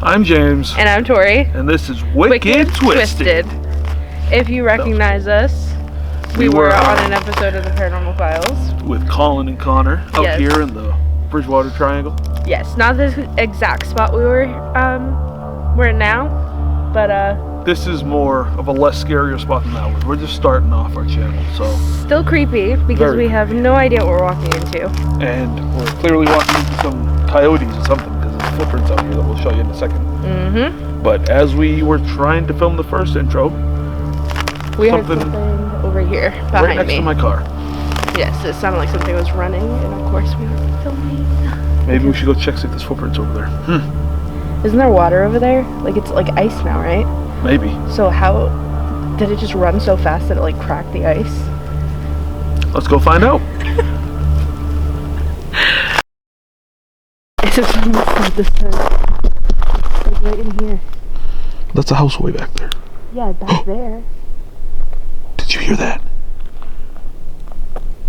I'm James. And I'm Tori. And this is Wicked Twisted. If you recognize us, we were on an episode of the Paranormal Files. With Colin and Connor out here in the Bridgewater Triangle. Yes, not the exact spot we're in now, but this is more of a less scarier spot than that one. We're just starting off our channel, so still creepy because we have no idea what we're walking into. And we're clearly walking into some coyotes or something because there's footprints out here that we'll show you in a second. But as we were trying to film the first intro, we heard something over here behind right next me. to my car. Yes, it sounded like something was running, and of course we were filming. Maybe we should go check see if there's footprints over there. Isn't there water over there? Like it's like ice now, right? Maybe. So how did it just run so fast that it like cracked the ice? Let's go find out. It's just this time. Like right in here. That's a house way back there. Yeah, back there. Did you hear that?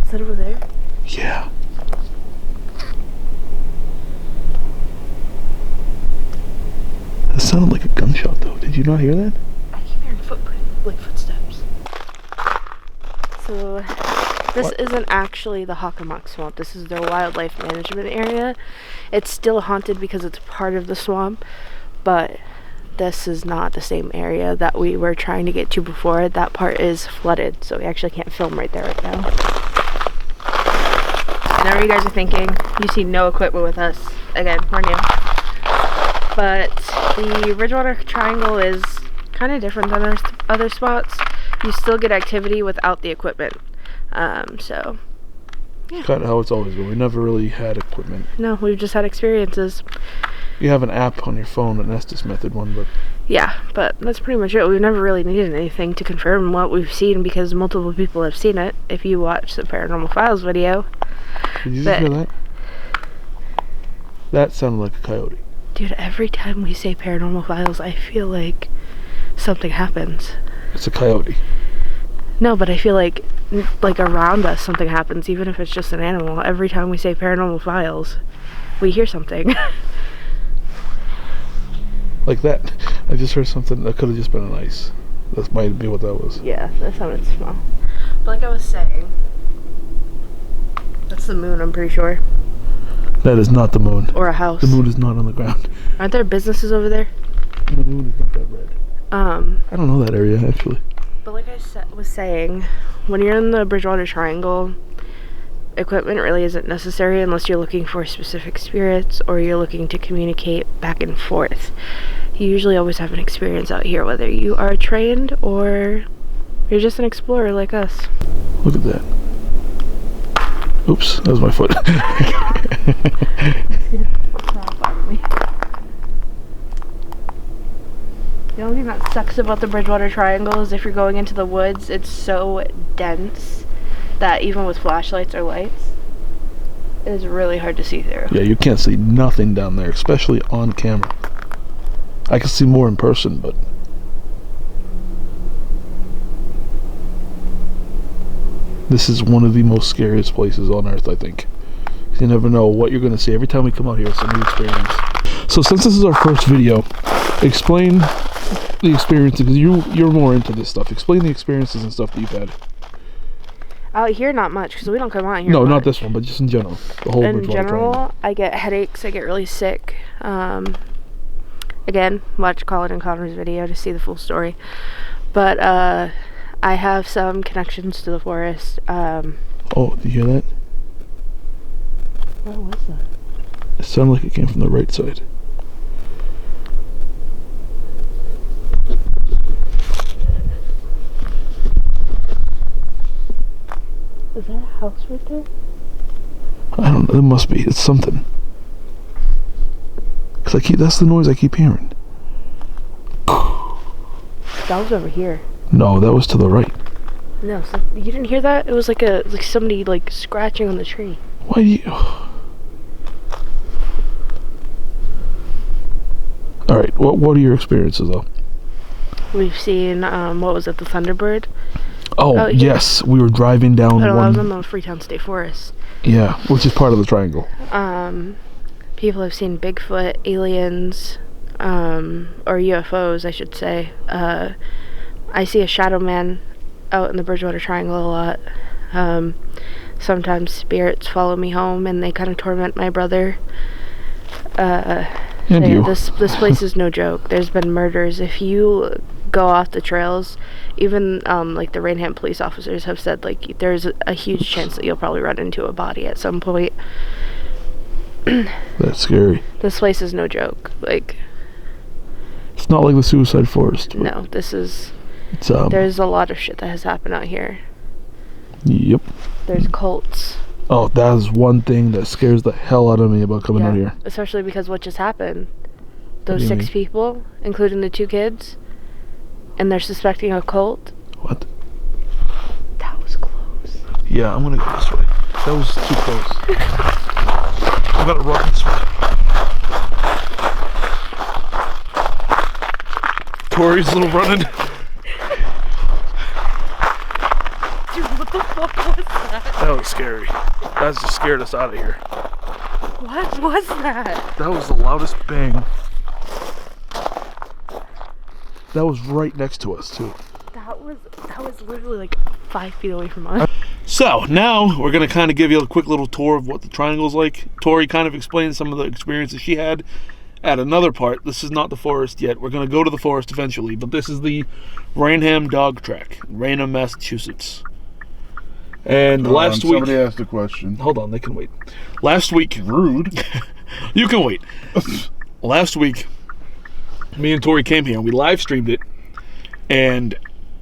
Is that over there? Yeah. That sounded like a gunshot though. Did you not hear that? I keep hearing footsteps. So this isn't actually the Hockomock Swamp. This is their wildlife management area. It's still haunted because it's part of the swamp, but this is not the same area that we were trying to get to before. That part is flooded, so we actually can't film right there right now. I know what you guys are thinking. You see no equipment with us. Again, we're new. But the Bridgewater Triangle is kind of different than our other spots. You still get activity without the equipment. So, yeah. Kind of how it's always been. We never really had equipment. No, we've just had experiences. You have an app on your phone, an Estes method one, but... Yeah, but that's pretty much it. We've never really needed anything to confirm what we've seen because multiple people have seen it. If you watch the Paranormal Files video. Did you just hear that? That sounded like a coyote. Dude, every time we say Paranormal Files, I feel like something happens. It's a coyote. No, but I feel like around us something happens, even if it's just an animal. Every time we say Paranormal Files, we hear something. Like that. I just heard something that could have just been an ice. That might be what that was. Yeah, that sounded small. But like I was saying, that's the moon, I'm pretty sure. That is not the moon. Or a house. The moon is not on the ground. Aren't there businesses over there? The moon is not that red. I don't know that area, actually. But like I was saying, when you're in the Bridgewater Triangle, equipment really isn't necessary unless you're looking for specific spirits or you're looking to communicate back and forth. You usually always have an experience out here, whether you are trained or you're just an explorer like us. Look at that. Oops, that was my foot. The only thing that sucks about the Bridgewater Triangle is if you're going into the woods, it's so dense that even with flashlights or lights, it is really hard to see through. Yeah, you can't see nothing down there, especially on camera. I can see more in person, but... This is one of the most scariest places on earth, I think. You never know what you're going to see. Every time we come out here, it's a new experience. So since this is our first video, explain the experience, because you're more into this stuff. Explain the experiences and stuff that you've had. Out here, not much, because we don't come out here No, much. not this one, but just in general. The whole in Bridgewater general, Triangle. I get headaches, I get really sick. Again, watch Colin and Connor's video to see the full story. But I have some connections to the forest. Oh, did you hear that? What was that? It sounded like it came from the right side. Is that a house right there? I don't know. It must be. It's something. Cause that's the noise I keep hearing. That was over here. No, that was to the right. No, so you didn't hear that? It was like somebody like scratching on the tree. Why do you... Alright, what are your experiences though? We've seen, what was it, the Thunderbird? Oh, yes, we were driving down one... I was in the Freetown State Forest. Yeah, which is part of the triangle. People have seen Bigfoot, aliens, or UFOs, I should say. I see a shadow man out in the Bridgewater Triangle a lot. Sometimes spirits follow me home and they kind of torment my brother. This place is no joke. There's been murders. If you go off the trails, even like the Rainham police officers have said, like, there's a huge chance that you'll probably run into a body at some point. That's scary. This place is no joke. Like, it's not like the Suicide Forest. No, there's a lot of shit that has happened out here. Yep. There's cults. Oh, that is one thing that scares the hell out of me about coming out here. Especially because what just happened. Those 6 people, including the 2 kids, and they're suspecting a cult. What? That was close. Yeah, I'm gonna go this way. That was too close. I gotta run this way. Tori's little running. Dude, what the fuck was that? That was scary. That just scared us out of here. What was that? That was the loudest bang. That was right next to us too. That was literally like 5 feet away from us. So now we're gonna kind of give you a quick little tour of what the triangle's like. Tori kind of explained some of the experiences she had at another part. This is not the forest yet. We're gonna go to the forest eventually, but this is the Rainham Dog Track, Rainham, Massachusetts. And last week, somebody asked a question. Hold on, they can wait. Last week, Rude. You can wait. Last week, me and Tori came here and we live streamed it, and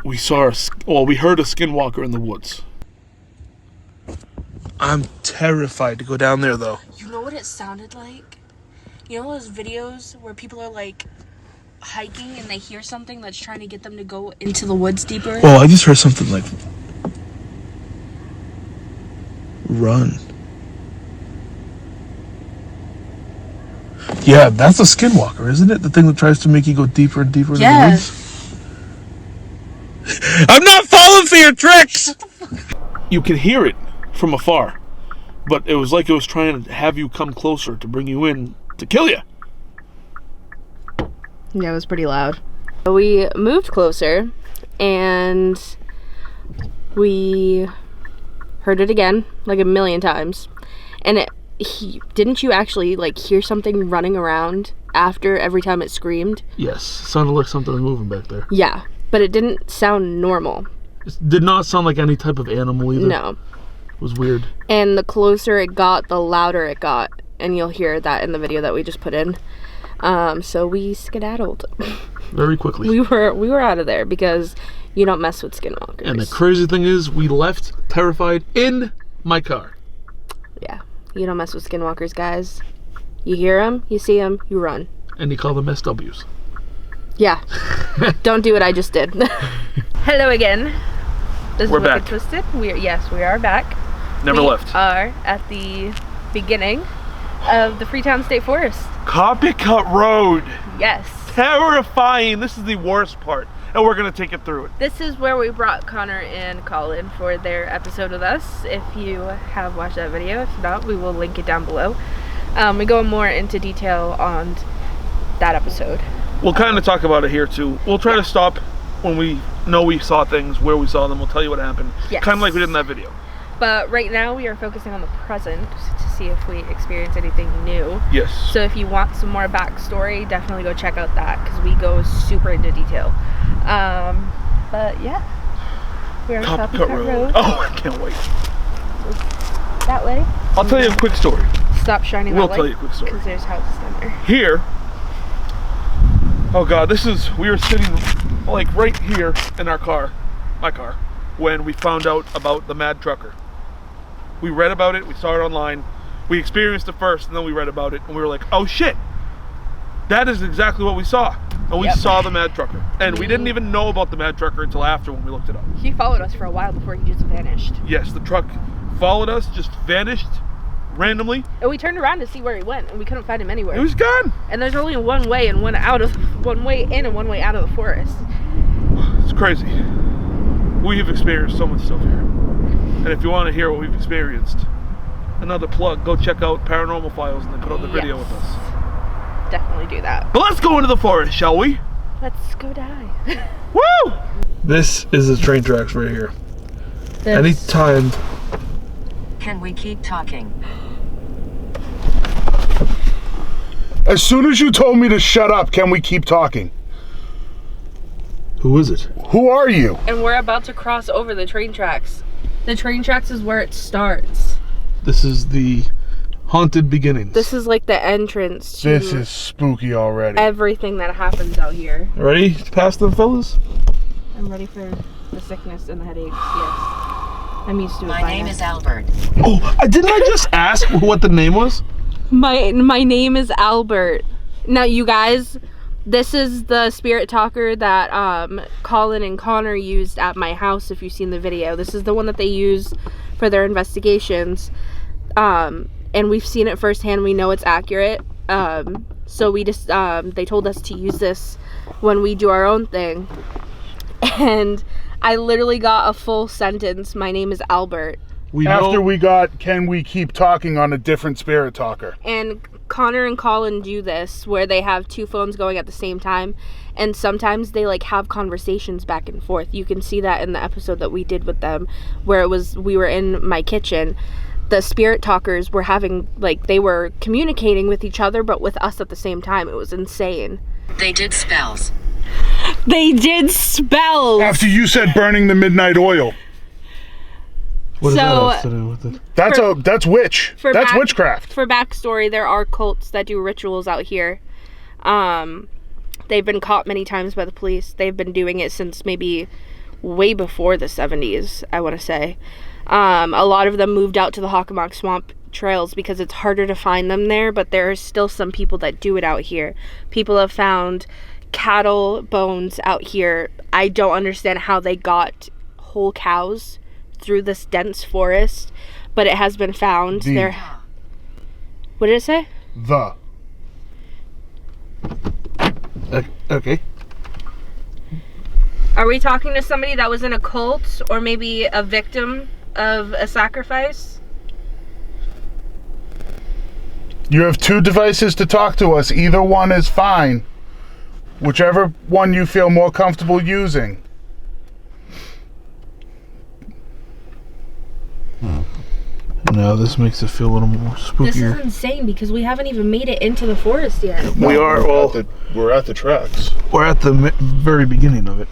we heard a skinwalker in the woods. I'm terrified to go down there though. You know what it sounded like? You know those videos where people are like hiking and they hear something that's trying to get them to go into the woods deeper? Oh, I just heard something like, run. Yeah, that's a skinwalker, isn't it? The thing that tries to make you go deeper and deeper into the woods? I'm not falling for your tricks! You can hear it from afar, but it was like it was trying to have you come closer to bring you in to kill you. Yeah, it was pretty loud. We moved closer and we heard it again like a million times. And didn't you actually like hear something running around after every time it screamed? Yes, sounded like something was moving back there. Yeah, but it didn't sound normal. It did not sound like any type of animal either. No. It was weird. And the closer it got, the louder it got. And you'll hear that in the video that we just put in. So we skedaddled. Very quickly. We were out of there because you don't mess with skinwalkers. And the crazy thing is, we left terrified in my car. Yeah. You don't mess with skinwalkers, guys. You hear them, you see them, you run. And you call them SWs. Yeah. Don't do what I just did. Hello again. This We're is back. Wicked Twisted. We are back. Never left. We are at the beginning of the Freetown State Forest. Copycut Road. Yes. Terrifying. This is the worst part. And we're going to take it through it. This is where we brought Connor and Colin for their episode with us. If you have watched that video, if not, we will link it down below. We go more into detail on that episode. We'll kind of talk about it here too. We'll try to stop when we know we saw things, where we saw them. We'll tell you what happened. Yes. Kind of like we did in that video. But right now we are focusing on the present to see if we experience anything new. Yes. So if you want some more backstory, definitely go check out that because we go super into detail. But yeah, we're on Copycut Road. Oh, I can't wait. That way. I'll tell you a quick story. Stop shining We'll that tell light you a quick story. because there's houses down there. Here. Oh God, we were sitting like right here in our car, my car, when we found out about the mad trucker. We read about it, we saw it online, we experienced it first, and then we read about it, and we were like, oh shit, that is exactly what we saw. And we saw the mad trucker. And we didn't even know about the mad trucker until after when we looked it up. He followed us for a while before he just vanished. Yes, the truck followed us, just vanished randomly. And we turned around to see where he went, and we couldn't find him anywhere. He was gone. And there's only one way and one way in and one way out of the forest. It's crazy. We have experienced so much stuff here. And if you want to hear what we've experienced, another plug. Go check out Paranormal Files and they put out the video with us. Definitely do that. But let's go into the forest, shall we? Let's go die. Woo! This is the train tracks right here. Anytime. Can we keep talking? As soon as you told me to shut up, can we keep talking? Who is it? Who are you? And we're about to cross over the train tracks. The train tracks is where it starts. This is the haunted beginnings. This is like the entrance to This is spooky already. everything that happens out here. Ready to pass them, fellas? I'm ready for the sickness and the headaches, yes. I'm used to it. My name is Albert. Oh, didn't I just ask what the name was? My name is Albert. Now, you guys, this is the spirit talker that Colin and Connor used at my house, if you've seen the video. This is the one that they use for their investigations. And we've seen it firsthand. We know it's accurate. So we just, they told us to use this when we do our own thing. And I literally got a full sentence. My name is Albert. After we got, can we keep talking on a different spirit talker? And Connor and Colin do this where they have two phones going at the same time, and sometimes they like have conversations back and forth. You can see that in the episode that we did with them, where we were in my kitchen. The spirit talkers were having, like, they were communicating with each other but with us at the same time. It was insane. They did spells. They did spells. After you said burning the midnight oil. What So- does that have to do with it? That's witch. That's witchcraft. For backstory, there are cults that do rituals out here. They've been caught many times by the police. They've been doing it since maybe way before the 70s, I want to say. A lot of them moved out to the Hockomock Swamp trails because it's harder to find them there, but there are still some people that do it out here. People have found cattle bones out here. I don't understand how they got whole cows through this dense forest, but it has been found. There. What did it say? Okay. Are we talking to somebody that was in a cult or maybe a victim of a sacrifice? You have two devices to talk to us. Either one is fine. Whichever one you feel more comfortable using. Now this makes it feel a little more spookier. This is insane because we haven't even made it into the forest yet. We are. We're at the tracks. We're at the very beginning of it.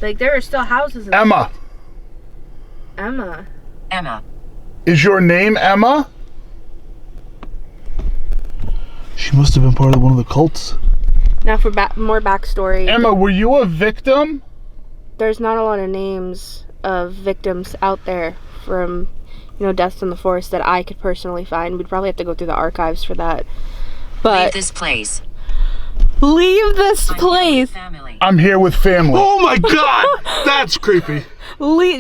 Like, there are still houses in Emma. Emma. Emma. Is your name Emma? She must have been part of one of the cults. Now for more backstory. Emma, were you a victim? There's not a lot of names of victims out there from, deaths in the forest that I could personally find. We'd probably have to go through the archives for that. But Leave this place. leave this place. Family. I'm here with family. Oh my god! That's creepy.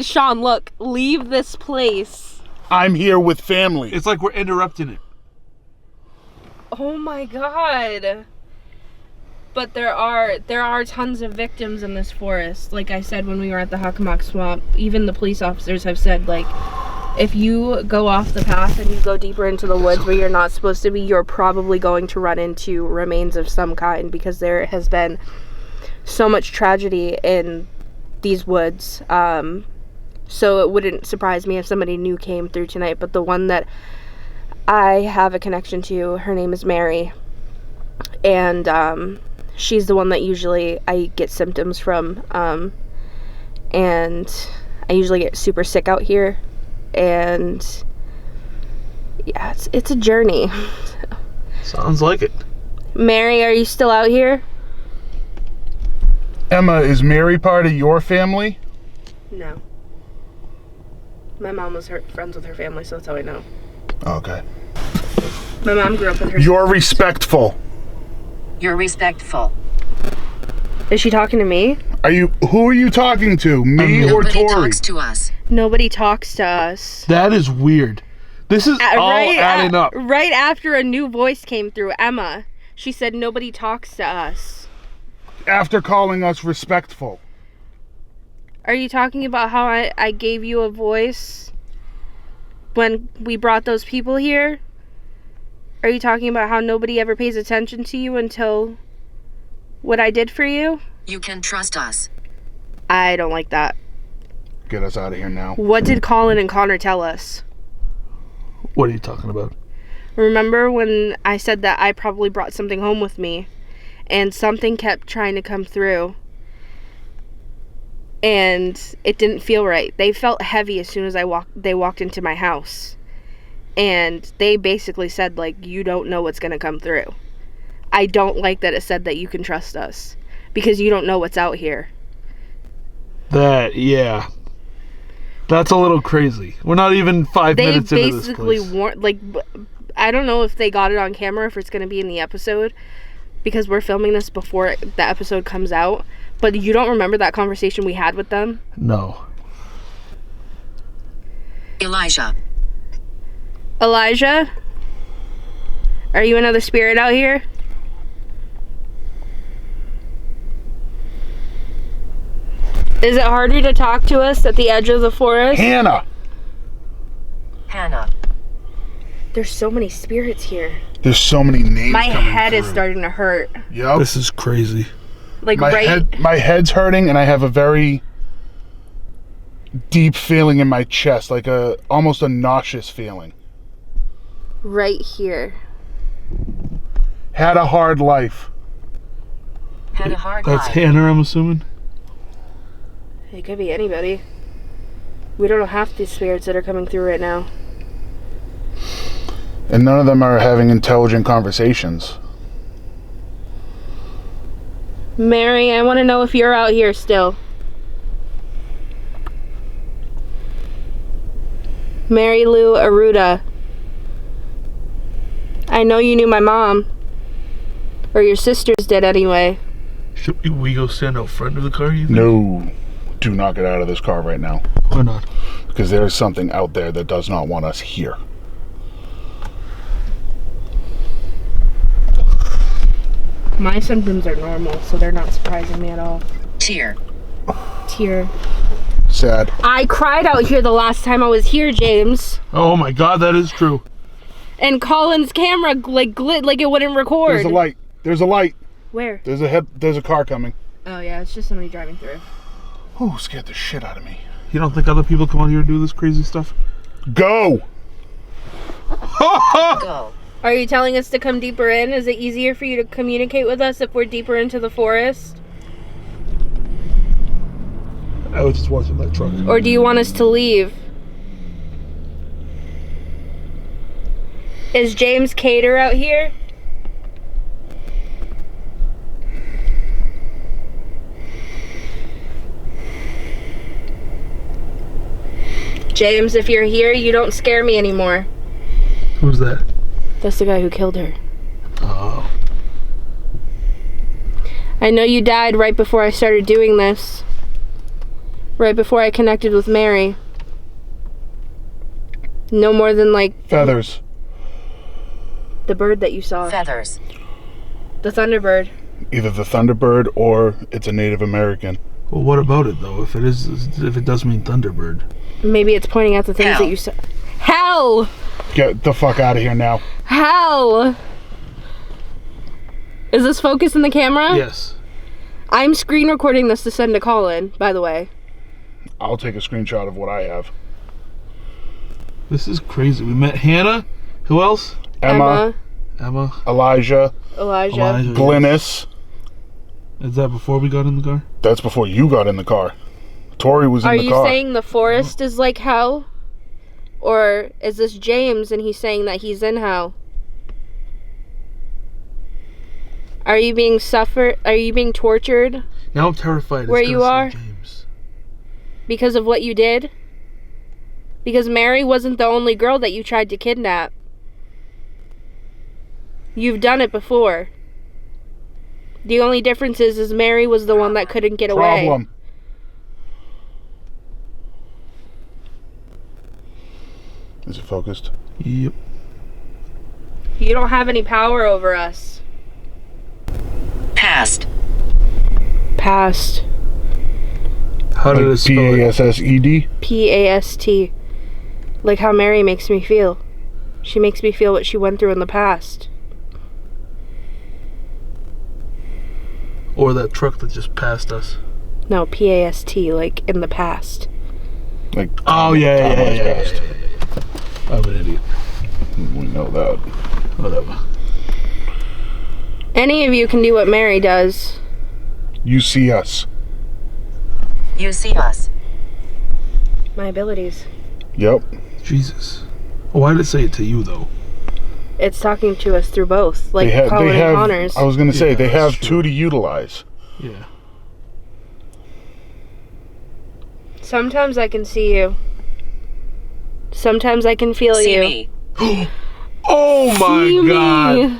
Sean, look, leave this place. I'm here with family. It's like we're interrupting it. Oh my god. But there are tons of victims in this forest. Like I said when we were at the Hockomock Swamp, even the police officers have said, like, if you go off the path and you go deeper into the woods where you're not supposed to be, you're probably going to run into remains of some kind, because there has been so much tragedy in these woods. So it wouldn't surprise me if somebody new came through tonight. But the one that I have a connection to, her name is Mary. And she's the one that usually I get symptoms from. And I usually get super sick out here. And yeah, it's a journey. Sounds like it. Mary, are you still out here? Emma, is Mary part of your family? No. My mom was friends with her family, so that's how I know. Okay. My mom grew up with her. You're respectful. You're respectful. Is she talking to me? Who are you talking to? Me or Nobody Tori? talks to us. Nobody talks to us. That is weird. This is all adding up. Right after a new voice came through, Emma, she said nobody talks to us. After calling us respectful. Are you talking about how I gave you a voice? when we brought those people here? Are you talking about how nobody ever pays attention to you until what I did for you? You can trust us. I don't like that. Get us out of here now. What did Colin and Connor tell us? What are you talking about? Remember when I said that I probably brought something home with me and something kept trying to come through and it didn't feel right. They felt heavy as soon as they walked into my house. And they basically said, like, you don't know what's going to come through. I don't like that it said that you can trust us because you don't know what's out here. Yeah. That's a little crazy. We're not even 5 minutes into this They basically place. warned, like, I don't know if they got it on camera, if it's going to be in the episode, because we're filming this before the episode comes out. But you don't remember that conversation we had with them? No. Elijah. Elijah? Are you another spirit out here? Is it harder to talk to us at the edge of the forest? Hannah! Hannah. There's so many spirits here. There's so many names My coming head is through. starting to hurt. Yep. This is crazy. Like My head's hurting, and I have a very deep feeling in my chest, like almost a nauseous feeling. right here. Had a hard life. Had a hard That's life. Hannah, I'm assuming. It could be anybody. We don't know half these spirits that are coming through right now. And none of them are having intelligent conversations. Mary, I want to know if you're out here still. Mary Lou Aruda. I know you knew my mom. Or your sisters did anyway. Should we go stand out front of the car, you think? No. Do not get out of this car right now. Why not? Because there's something out there that does not want us here. My symptoms are normal, so they're not surprising me at all. Tear. Tear. Sad. I cried out here the last time I was here, James. Oh my god, that is true. And Colin's camera like it wouldn't record. There's a light. There's a light. Where? There's a car coming. Oh yeah, it's just somebody driving through. Oh, scared the shit out of me. You don't think other people come out here and do this crazy stuff? Go! Go. Are you telling us to come deeper in? Is it easier for you to communicate with us if we're deeper into the forest? I was just watching that truck. Or do you want us to leave? Is James Cater out here? James, if you're here, you don't scare me anymore. Who's that? That's the guy who killed her. Oh. I know you died right before I started doing this. Right before I connected with Mary. No more than like Feathers. the bird that you saw. Feathers. The Thunderbird. Either the Thunderbird or it's a Native American. Well, what about it though? If it does mean Thunderbird. Maybe it's pointing out the things Hell. that you saw. Hell! Get the fuck out of here now. Hell! Is this focused in the camera? Yes. I'm screen recording this to send to Colin, by the way. I'll take a screenshot of what I have. This is crazy. We met Hannah. Who else? Emma, Emma. Elijah, Elijah. Glynis. Is that before we got in the car? That's before you got in the car. Tori was in Are the you car. saying the forest is like hell? Or is this James and he's saying that he's in hell? Are you being tortured Now I'm terrified. It's Where gonna you say are? James. because of what you did? Because Mary wasn't the only girl that you tried to kidnap. You've done it before. The only difference is Mary was the one that couldn't get away. Problem. Is it focused? Yep. You don't have any power over us. Past. Past. How did it spell it? P-A-S-S-E-D? P-A-S-T. Like how Mary makes me feel. She makes me feel what she went through in the past. Or that truck that just passed us. No, P-A-S-T, like in the past. Like, Oh, yeah. I'm an idiot. we know that. Whatever. Any of you can do what Mary does. You see us. You see us. My abilities. Yep. Jesus. Why did it say it to you, though? It's talking to us through both, like Colin and Connors. I was going to say, Yeah, they that's have true. two to utilize. Yeah. Sometimes I can see you. Sometimes I can feel See you. me. Oh my See God. me.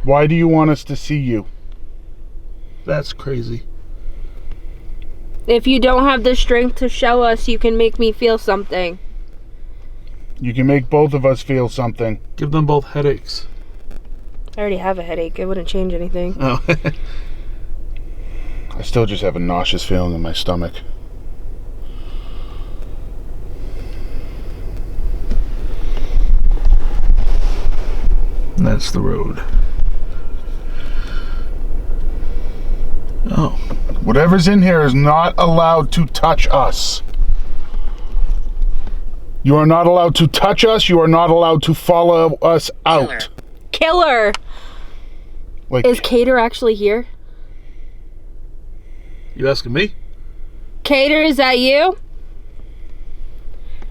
Why do you want us to see you? That's crazy. If you don't have the strength to show us, you can make me feel something. You can make both of us feel something. Give them both headaches. I already have a headache. It wouldn't change anything. Oh. I still just have a nauseous feeling in my stomach. That's the road. Oh. Whatever's in here is not allowed to touch us. You are not allowed to touch us. You are not allowed to follow us out. Killer! Like, Is Cater actually here? You asking me? Cater, is that you?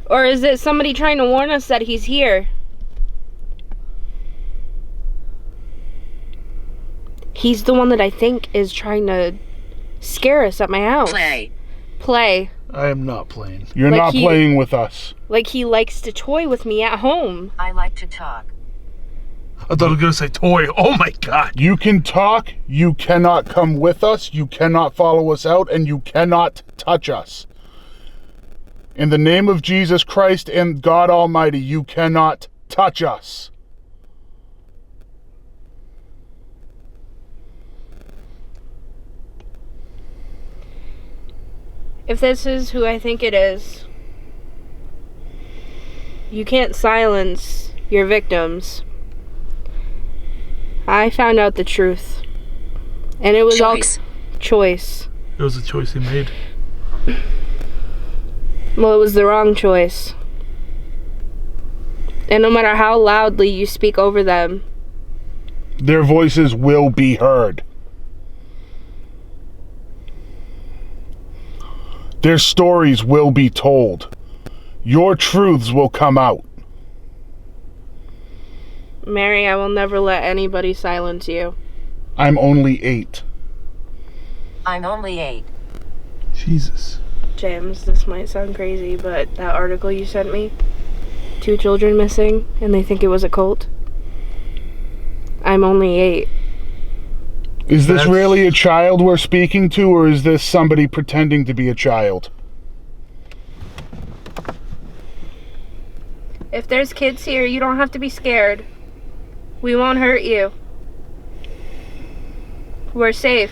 Or is it somebody trying to warn us that he's here? He's the one that I think is trying to scare us at my house. Play. I am not playing. you're like not he- playing with us. Like he likes to toy with me at home. I like to talk. I thought I was gonna say toy. Oh my God. You can talk. You cannot come with us. You cannot follow us out. And you cannot touch us. In the name of Jesus Christ and God Almighty, you cannot touch us. If this is who I think it is, you can't silence your victims. I found out the truth. And it was Choice. all choice. It was a choice he made. Well, it was the wrong choice. And no matter how loudly you speak over them, Their voices will be heard. Their stories will be told. Your truths will come out. Mary, I will never let anybody silence you. I'm only 8. I'm only 8. Jesus. James, this might sound crazy, but that article you sent me, 2 children missing, and they think it was a cult. I'm only 8. Is this That's- really a child we're speaking to, or is this somebody pretending to be a child? If there's kids here, you don't have to be scared. We won't hurt you. We're safe.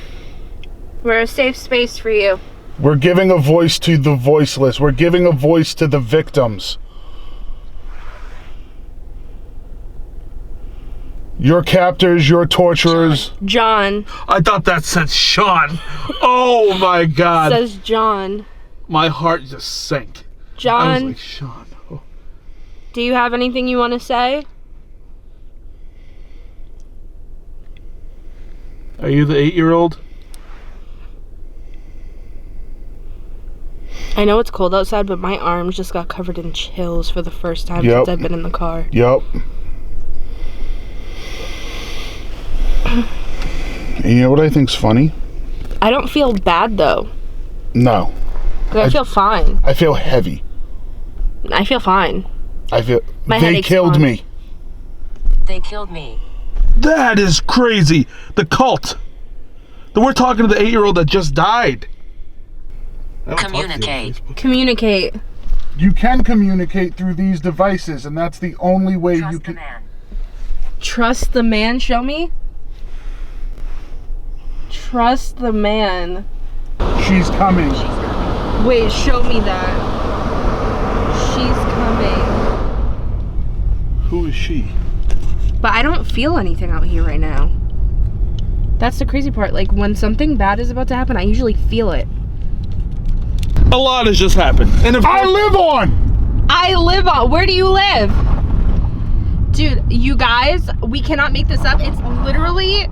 We're a safe space for you. We're giving a voice to the voiceless. We're giving a voice to the victims. Your captors, your torturers. John. I thought that said Sean. Oh my God. Says John. My heart just sank. I was John, like, Sean. Oh. do you have anything you want to say? Are you the 8-year-old? I know it's cold outside, but my arms just got covered in chills for the first time Yep. since I've been in the car. Yep. And you know what I think's funny? I don't feel bad though. No. 'Cause I feel fine. I feel heavy. I feel fine. I feel... My they headache's killed gone. me. They killed me. That is crazy. The cult. We're talking to the 8-year-old that just died. I don't talk to you on Communicate. Facebook. Communicate. You can communicate through these devices, and that's the only way you Trust the can... man. Trust the man. Show me. Trust the man. She's coming. Wait, show me that. She's Who is she? But I don't feel anything out here right now. That's the crazy part. Like, when something bad is about to happen, I usually feel it. A lot has just happened. And if I live on. Where do you live? Dude, you guys, we cannot make this up. It's literally,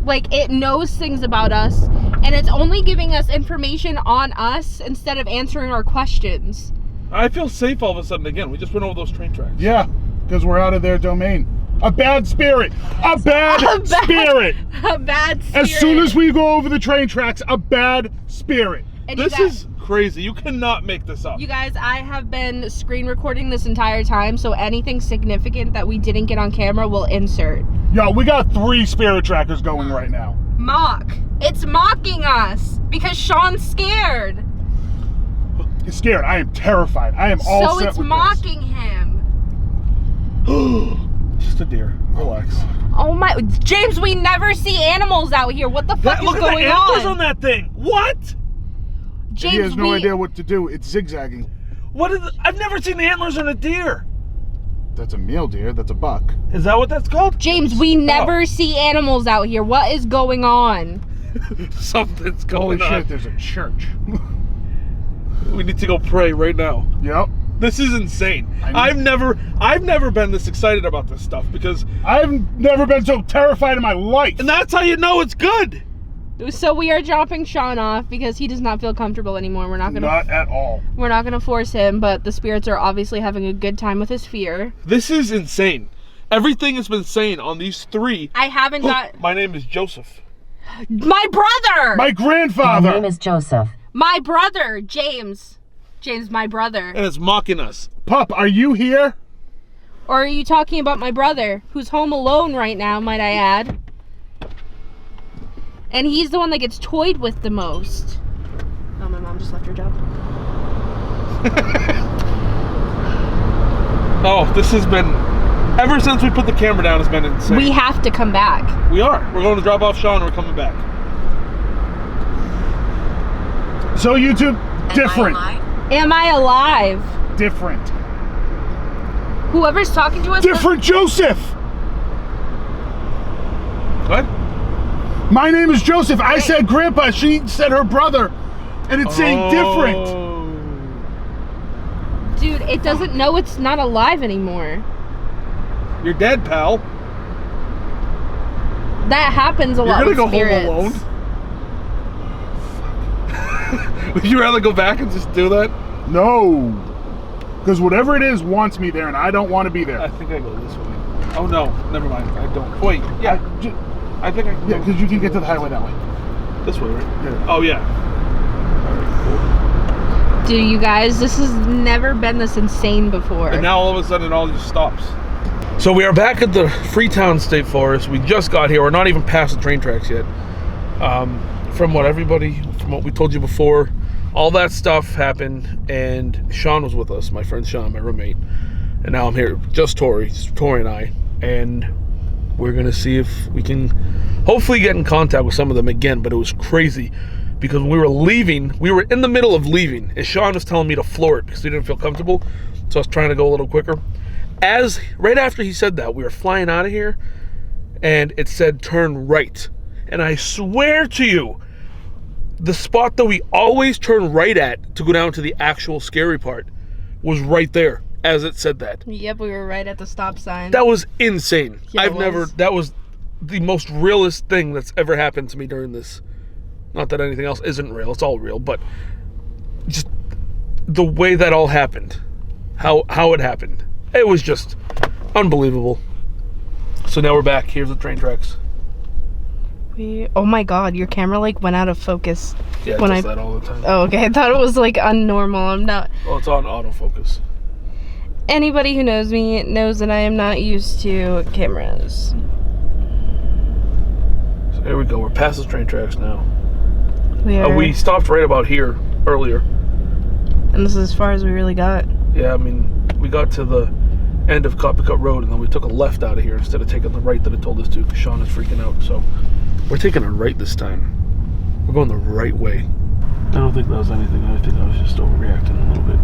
like, it knows things about us, and it's only giving us information on us instead of answering our questions. I feel safe all of a sudden again. We just went over those train tracks. Yeah, because we're out of their domain. A bad spirit. A bad spirit. A bad spirit. As soon as we go over the train tracks, a bad spirit. And This is crazy. You cannot make this up. you guys, I have been screen recording this entire time, so anything significant that we didn't get on camera, we'll insert. Yo, we got 3 spirit trackers going right now. Mock. It's mocking us because Sean's scared. He's scared. I am terrified. I am all So set it's with mocking him. Just a deer. Relax. Oh my, James, we never see animals out here. What the fuck is Look at going the antlers on? on that thing. What? James, He has no idea what to do. It's zigzagging. I've never seen the antlers on a deer. That's a male deer. That's a buck. Is that what that's called? James, we never see animals out here. What is going on? Something's Holy going on. shit, there's a church. We need to go pray right now. Yep. This is insane. I've never been this excited about this stuff because, I've never been so terrified in my life. and that's how you know it's good. So we are dropping Sean off because he does not feel comfortable anymore. Not at all. We're not gonna force him, but the spirits are obviously having a good time with his fear. This is insane. Everything has been saying on these 3. I haven't got My name is Joseph. my brother. My My grandfather. name is Joseph. My brother, James. James, my brother. And it's mocking us. Pup, are you here? Or are you talking about my brother, who's home alone right now, might I add? And he's the one that gets toyed with the most. Oh, my mom just left her job. Oh, this has been, ever since we put the camera down, it's been insane. We have to come back. We are. We're going to drop off Sean and we're coming back. So YouTube, different. Am I alive? Different. Whoever's talking to us. Different Joseph. What? My name is Joseph. I said grandpa. She said her brother. And it's saying different. Dude, it doesn't know it's not alive anymore. You're dead, pal. That happens a lot You're with gonna go spirits. home alone? Would you rather go back and just do that? No. Because whatever it is wants me there, and I don't want to be there. I think I go this way. Oh no, never mind. I don't. Wait, yeah. I think I can Yeah, go because you can get to the highway that way. this way, right? Yeah. Oh yeah. Alright, Dude, you guys, this has never been this insane before. cool. And now all of a sudden it all just stops. So we are back at the Freetown State Forest. We just got here. We're not even past the train tracks yet. From what we told you before, all that stuff happened, and Sean was with us, my friend Sean, my roommate. And now I'm here, just Tori and I, and we're gonna see if we can hopefully get in contact with some of them again. But it was crazy because when we were leaving, we were in the middle of leaving, and Sean was telling me to floor it because he didn't feel comfortable, so I was trying to go a little quicker. Right after he said that, we were flying out of here, and it said turn right. And I swear to you, the spot that we always turn right at to go down to the actual scary part was right there as it said that. Yep, we were right at the stop sign. That was insane. Yeah, it was. That was the most realest thing that's ever happened to me during this. Not that anything else isn't real, it's all real, but just the way that all happened, how it happened. It was just unbelievable. So now we're back. Here's the train tracks. Oh my god, your camera like went out of focus. Yeah, it when does that all the time. Oh, okay. I thought it was like unnormal. I'm not. Oh, it's on autofocus. Anybody who knows me knows that I am not used to cameras. So here we go. We're past the train tracks now. We stopped right about here earlier. and this is as far as we really got. Yeah, I mean, we got to the end of Copycut Road, and then we took a left out of here instead of taking the right that it told us to, because Sean is freaking out. So we're taking a right this time. We're going the right way. I don't think that was anything. I think I was just overreacting a little bit.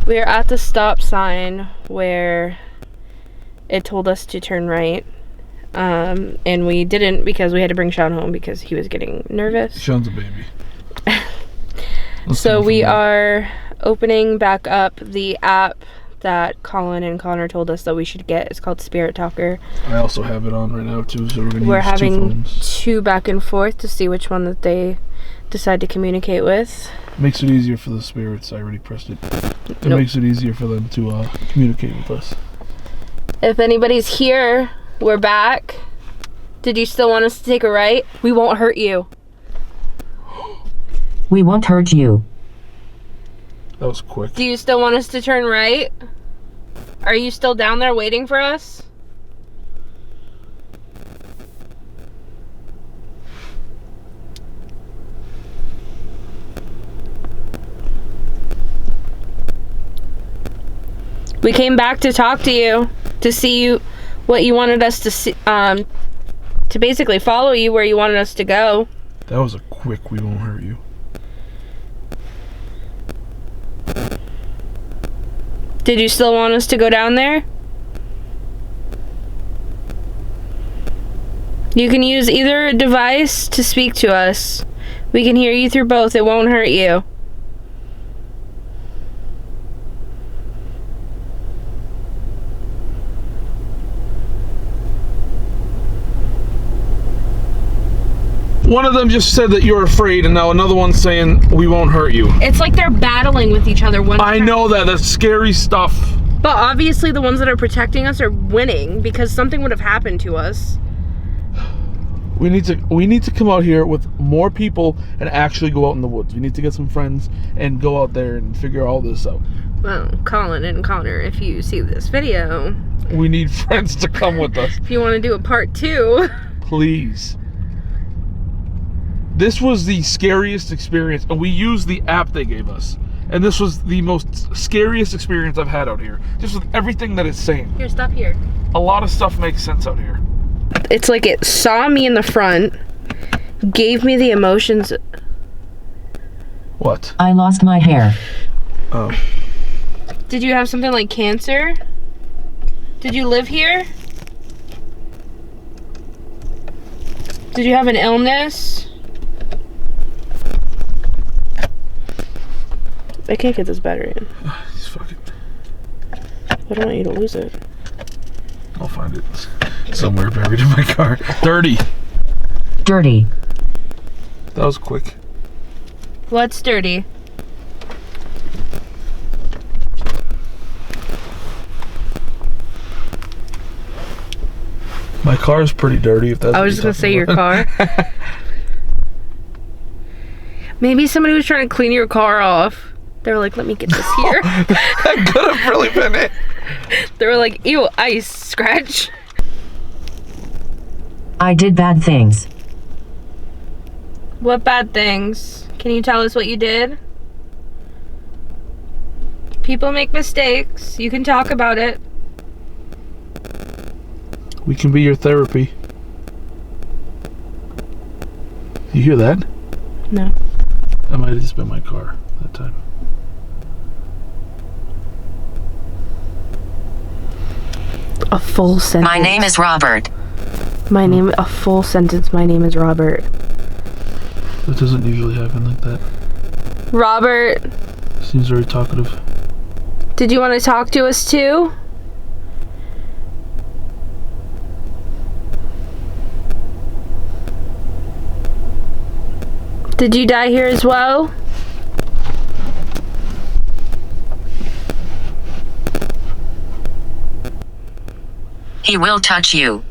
We're at the stop sign where it told us to turn right. And we didn't because we had to bring Sean home because he was getting nervous. Sean's a baby. So we are opening back up the app that Colin and Connor told us that we should get. It's called Spirit Talker. I also have it on right now too, so we're gonna use two having phones. two back and forth to see which one that they decide to communicate with. Makes it easier for the spirits. I already pressed it. It Nope. makes it easier for them to communicate with us. If anybody's here, we're back. Did you still want us to take a right? We won't hurt you. We won't hurt you. That was quick. Do you still want us to turn right? Are you still down there waiting for us? We came back to talk to you, to see you, what you wanted us to see, to basically follow you where you wanted us to go. That was a quick we won't hurt you. Did you still want us to go down there? You can use either device to speak to us. We can hear you through both. It won't hurt you. One of them just said that you're afraid, and now another one's saying we won't hurt you. It's like they're battling with each other. I know that. That's scary stuff. But obviously the ones that are protecting us are winning because something would have happened to us. We need to come out here with more people and actually go out in the woods. We need to get some friends and go out there and figure all this out. Well, Colin and Connor, if you see this video, We need friends to come with us. if you want to do a part 2. Please. This was the scariest experience, and we used the app they gave us. And this was the most scariest experience I've had out here. Just with everything that it's saying. Here, stop here. A lot of stuff makes sense out here. It's like it saw me in the front, gave me the emotions. What? I lost my hair. Oh. Did you have something like cancer? Did you live here? Did you have an illness? I can't get this battery in. He's fucking... I don't want you to lose it. I'll find it somewhere buried in my car. Dirty. Dirty. That was quick. What's dirty? My car is pretty dirty, if that's I what was just you're gonna say your talking about. car. Maybe somebody was trying to clean your car off. They were like, let me get this here. That could have really been it. They were like, ew, ice, scratch. I did bad things. What bad things? Can you tell us what you did? People make mistakes. You can talk about it. We can be your therapy. You hear that? No. That might have just been my car that time. A full sentence. My name is Robert. A full sentence. My name is Robert. That doesn't usually happen like that. Robert, Seems very talkative. did you want to talk to us too? Did you die here as well? He will touch you.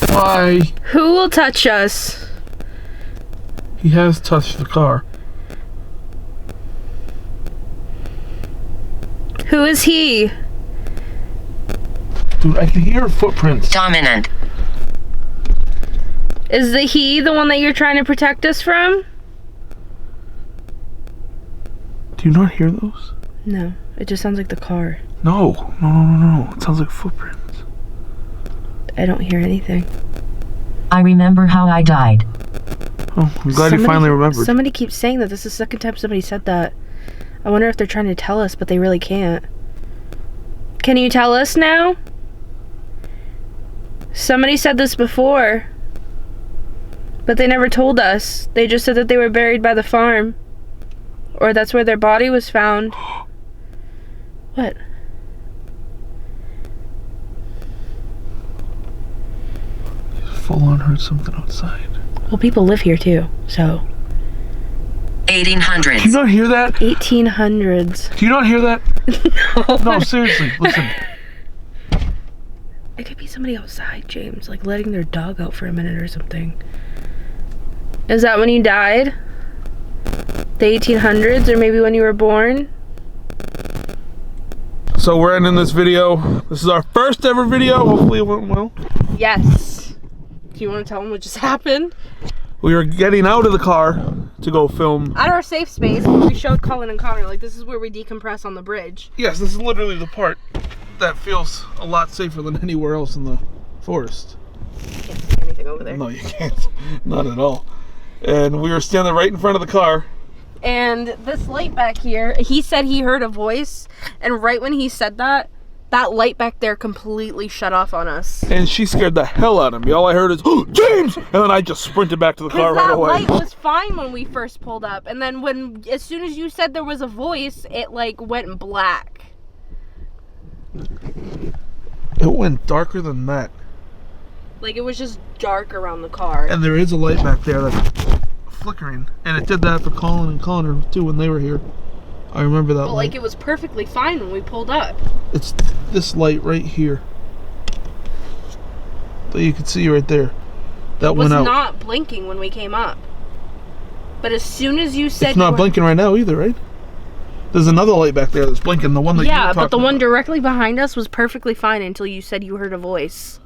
Why? Who will touch us? He has touched the car. Who is he? Dude, I can hear footprints. Dominant. Is the he the one that you're trying to protect us from? Do you not hear those? No, it just sounds like the car. No. It sounds like footprints. I don't hear anything. I remember how I died. Oh, I'm glad you finally remembered. Somebody keeps saying that. This is the second time somebody said that. I wonder if they're trying to tell us, but they really can't. Can you tell us now? Somebody said this before, but they never told us. They just said that they were buried by the farm, or that's where their body was found. What? Full on heard something outside. Well, people live here too, so. 1800s. Can you not hear that? 1800s. Can you not hear that? No, seriously, listen. It could be somebody outside, James, like letting their dog out for a minute or something. Is that when you died? The 1800s, or maybe when you were born? So we're ending this video. This is our first ever video. Hopefully it went well. Yes. Do you want to tell them what just happened? We were getting out of the car to go film. At our safe space, where we showed Colin and Connor, like, this is where we decompress on the bridge. Yes, this is literally the part that feels a lot safer than anywhere else in the forest. Can't see anything over there. No, you can't. Not at all. And we were standing right in front of the car. And this light back here, he said he heard a voice, and right when he said that, that light back there completely shut off on us. And she scared the hell out of me. All I heard is, "Oh, James!" And then I just sprinted back to the car right away. That light was fine when we first pulled up, and then as soon as you said there was a voice, it like went black. It went darker than that. Like, it was just dark around the car. And there is a light back there that's flickering. And it did that for Colin and Connor too when they were here. I remember that But light. like, it was perfectly fine when we pulled up. It's this light right here that you can see right there. That went out. It was not blinking when we came up. But as soon as you said It's not blinking right now either, right? There's another light back there that's blinking. The one that you were yeah, but the talking one about. directly behind us was perfectly fine until you said you heard a voice.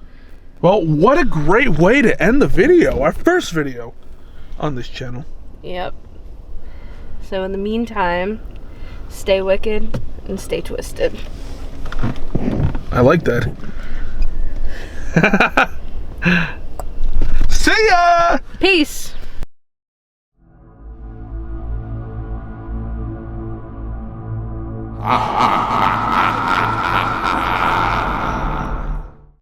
Well, what a great way to end the video. Our first video on this channel. Yep. So in the meantime, stay wicked and stay twisted. I like that. See ya! Peace!